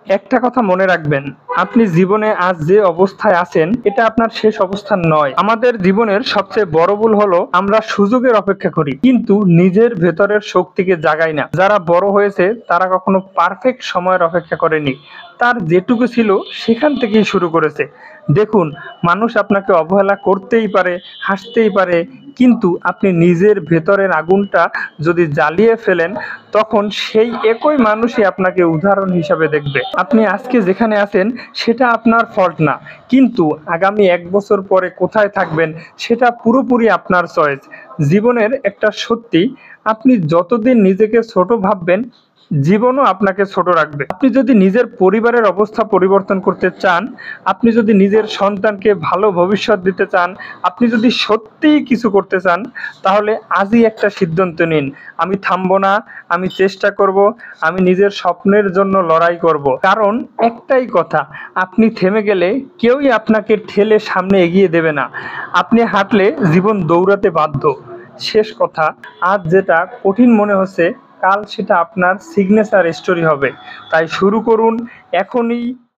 একটা কথা মনে রাখবেন, আপনি জীবনে আজ যে অবস্থায় আছেন এটা আপনার শেষ অবস্থান নয়। আমাদের জীবনের সবচেয়ে বড় ভুল হলো আমরা সুযোগের অপেক্ষা করি কিন্তু নিজের ভেতরের শক্তিকে জাগাই না। যারা বড় হয়েছে তারা কখনো পারফেক্ট সময়ের অপেক্ষা করেনি, তার যেটুকু ছিল সেখান থেকেই শুরু করেছে। দেখুন, মানুষ আপনাকে অবহেলা করতেই পারে, হাসতেই পারে, কিন্তু আপনি নিজের ভেতরের আগুনটা যদি জ্বালিয়ে ফেলেন তখন সেই একই মানুষই আপনাকে উদাহরণ হিসাবে দেখবে। আপনি আজকে যেখানে আছেন সেটা আপনার ফল্ট না, কিন্তু আগামী 1 বছর পরে কোথায় থাকবেন সেটা পুরোপুরি আপনার চয়েস। জীবনের একটা সত্যি, আপনি যতদিন নিজেকে ছোট ভাববেন জীবনও আপনাকে ছোট রাখবে। আপনি যদি নিজের পরিবারের অবস্থা পরিবর্তন করতে চান, আপনি যদি নিজের সন্তানকে ভালো ভবিষ্যৎ দিতে চান, আপনি যদি সত্যিই কিছু করতে চান, তাহলে আজই একটা সিদ্ধান্ত নিন। আমি থামবো না, আমি চেষ্টা করব, আমি নিজের স্বপ্নের জন্য লড়াই করব। কারণ একটাই কথা, আপনি থেমে গেলে কেউই আপনাকে ঠেলে সামনে এগিয়ে দেবে না। আপনি হাঁটলে জীবন দৌড়াতে বাধ্য। শেষ কথা, আজ যেটা কঠিন মনে হচ্ছে কাল সেটা আপনার সিগনেচার স্টোরি হবে। তাই শুরু করুন এখনই।